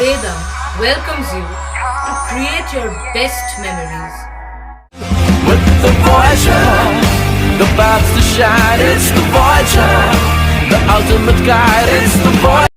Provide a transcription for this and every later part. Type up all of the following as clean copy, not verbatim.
Vedam welcomes you to create your best memories. With the Voyager, the paths to shine, it's the Voyager, the ultimate guide, it's the Voyager.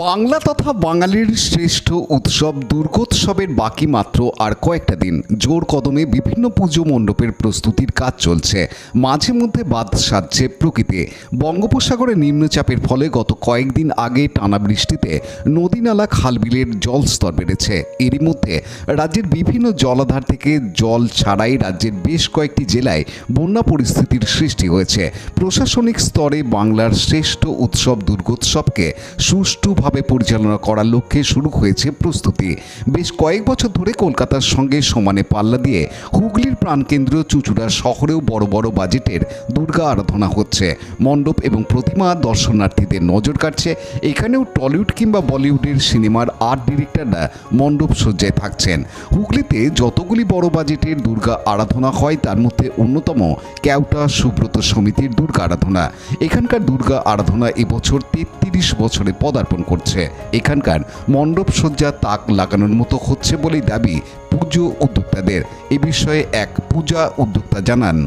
Bangla তথা বাঙালির শ্রেষ্ঠ উৎসব দুর্গোৎসবের বাকি মাত্র আর কয়েকটা দিন। জোর কদমে বিভিন্ন পুজো মণ্ডপের প্রস্তুতির কাজ চলছে। মাঝে মধ্যে বাদ সাধছে প্রকৃতি। বঙ্গোপসাগরে নিম্নচাপের ফলে গত কয়েকদিন আগে টানা বৃষ্টিতে নদী নালা খালবিলের জলস্তর বেড়েছে। এরই মধ্যে রাজ্যের বিভিন্ন জলাধার থেকে জল ছাড়াই রাজ্যের বেশ কয়েকটি জেলায় বন্যা পরিস্থিতির সৃষ্টি হয়েছে। প্রশাসনিক স্তরে বাংলার শ্রেষ্ঠ উৎসব দুর্গোৎসবকে সুষ্ঠুভাবে পরিচালনা করার লক্ষ্যে শুরু হয়েছে প্রস্তুতি। বেশ কয়েক বছর ধরে কলকাতার সঙ্গে সমানে পাল্লা দিয়ে হুগলির প্রাণকেন্দ্র চুঁচুড়া শহরেও বড় বড় বাজেটের দুর্গা আরাধনা হচ্ছে। মণ্ডপ এবং প্রতিমা দর্শনার্থীদের নজর কাটছে। এখানেও টলিউড কিংবা বলিউডের সিনেমার আর্ট ডিরেক্টররা মণ্ডপ সজ্জায় থাকছেন। হুগলিতে যতগুলি বড় বাজেটের দুর্গা আরাধনা হয় তার মধ্যে অন্যতম কেওটা সুব্রত সমিতির দুর্গা আরাধনা। এখানকার দুর্গা আরাধনা এবছর 33 বছরে পদার্পণ করছে। এখানকার মণ্ডপ সজ্জা তাক লাগানোর মতো হচ্ছে বলেই দাবি পুজো উদ্যোক্তাদের। এ বিষয়ে এক পূজা উদ্যোক্তা জানান,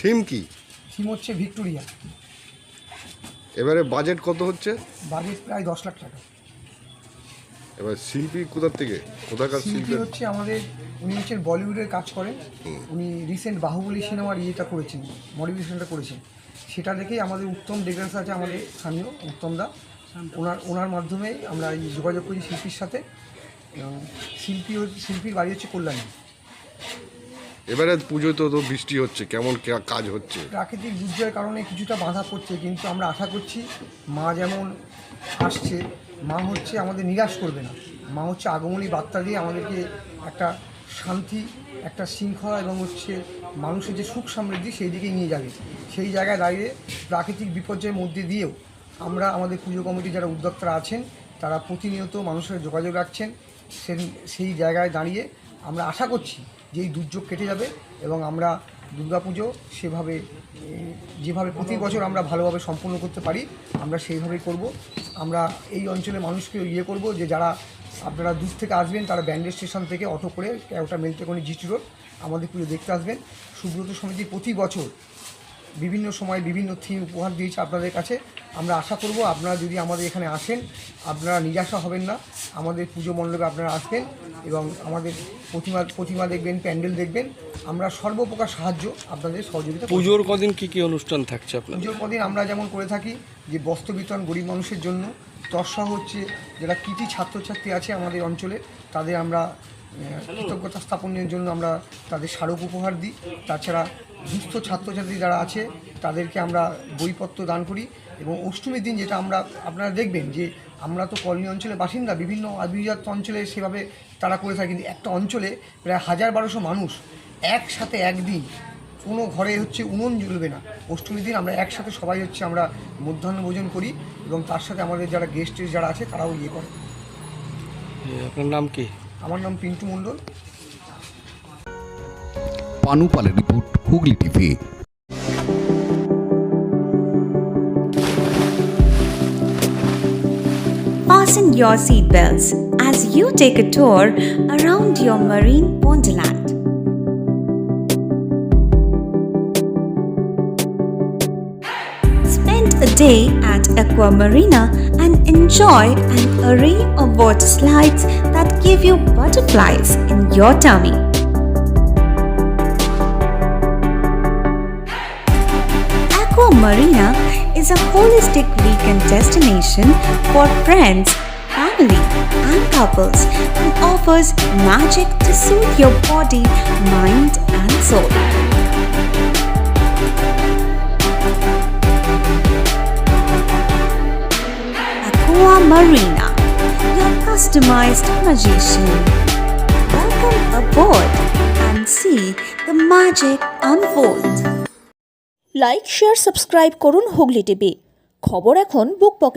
থিম কি? থিম হচ্ছে ভিক্টোরিয়া। এবারে বাজেট কত হচ্ছে? বাজেট প্রায় 10 লাখ টাকা। এবার শিল্পী কোথাকার শিল্পী শিল্পী? হচ্ছে উনি হচ্ছেন বলিউডের কাজ করেন। উনি রিসেন্ট বাহুবলী সিনেমার ইয়েটা করেছেন, মডিফিকেশনটা করেছেন। সেটা দেখেই আমাদের উত্তম ডেকার্স আছে, আমাদের স্থানীয় উত্তমদা, ওনার মাধ্যমে আমরা যোগাযোগ করি শিল্পীর সাথে। এবং শিল্পীর বাড়ি হচ্ছে কল্যাণী। এবারে পুজোয় তো বৃষ্টি হচ্ছে, কেমন কাজ হচ্ছে? প্রাকৃতিক দুর্যোগের কারণে কিছুটা বাধা পড়ছে, কিন্তু আমরা আশা করছি মা যেমন আসছে, মা হচ্ছে আমাদের নিরাশ করবে না। মা হচ্ছে আগমনী বার্তা দিয়ে আমাদেরকে একটা শান্তি, একটা শৃঙ্খলা এবং হচ্ছে মানুষের যে সুখ সমৃদ্ধি সেই দিকে নিয়ে যাবে। সেই জায়গায় দাঁড়িয়ে প্রাকৃতিক বিপর্যয়ের মধ্যে দিয়েও আমরা আমাদের পুজো কমিটি যারা উদ্যোক্তারা আছেন তারা প্রতিনিয়ত মানুষের যোগাযোগ রাখছেন। সেই জায়গায় দাঁড়িয়ে আমরা আশা করছি যে এই দুর্যোগ কেটে যাবে এবং আমরা দুর্গাপুজো যেভাবে প্রতি বছর আমরা ভালোভাবে সম্পন্ন করতে পারি আমরা সেইভাবেই করব। আমরা এই অঞ্চলের মানুষকে করব যে যারা আপনারা দূর থেকে আসবেন তারা ব্যান্ডেল স্টেশন থেকে অটো করে ওটা মেলটেকনি জিটি রোড আমাদের পুজো দেখতে আসবেন। সুব্রত সমিতি প্রতি বছর বিভিন্ন সময় বিভিন্ন থিম উপহার দিয়েছে আপনাদের কাছে। আমরা আশা করব আপনারা যদি আমাদের এখানে আসেন আপনারা নিরাশা হবেন না। আমাদের পুজো মণ্ডপে আপনারা আসবেন এবং আমাদের প্রতিমা দেখবেন, প্যান্ডেল দেখবেন। আমরা সর্বপ্রকার সাহায্য আপনাদের সহযোগিতা। পুজোর কদিন কী কী অনুষ্ঠান থাকছে আপনার? পুজোর কদিন আমরা যেমন করে থাকি যে বস্ত্র বিতরণ গরিব মানুষের জন্য, তৎসহ হচ্ছে যারা কৃতি ছাত্রছাত্রী আছে আমাদের অঞ্চলে তাদের আমরা কৃতজ্ঞতা স্থাপনের জন্য আমরা তাদের স্মারক উপহার দিই। তাছাড়া দুস্থ ছাত্রছাত্রী যারা আছে তাদেরকে আমরা বইপত্র দান করি। এবং অষ্টমীর দিন যেটা আপনারা দেখবেন যে আমরা তো কলোনি অঞ্চলের বাসিন্দা, বিভিন্ন আদিজাত অঞ্চলে সেভাবে তারা করে থাকে, কিন্তু একটা অঞ্চলে প্রায় 1000-1200 মানুষ একসাথে একদিন কোনো ঘরে হচ্ছে উনুন জ্বলবে না। অষ্টমীর দিন আমরা একসাথে সবাই হচ্ছে আমরা মধ্যাহ্ন ভোজন করি এবং তার সাথে আমাদের যারা গেস্ট যারা আছে তারাও করে। আপনার নাম কি? আমার নাম পিন্টু মণ্ডল। পানুপালের report, Hooghly TV. Fasten your seatbelts as you take a tour around your marine wonderland. Spend a day at Aqua Marina and enjoy an array of water slides that give you butterflies in your tummy. Aqua Marina is a holistic weekend destination for friends, family, and couples and offers magic to soothe your body, mind, and soul. Aqua Marina, your customized magician. Welcome aboard and see the magic unfold. Like, share, subscribe করুন Hooghly TV. খবর এখন বুক পকেটে।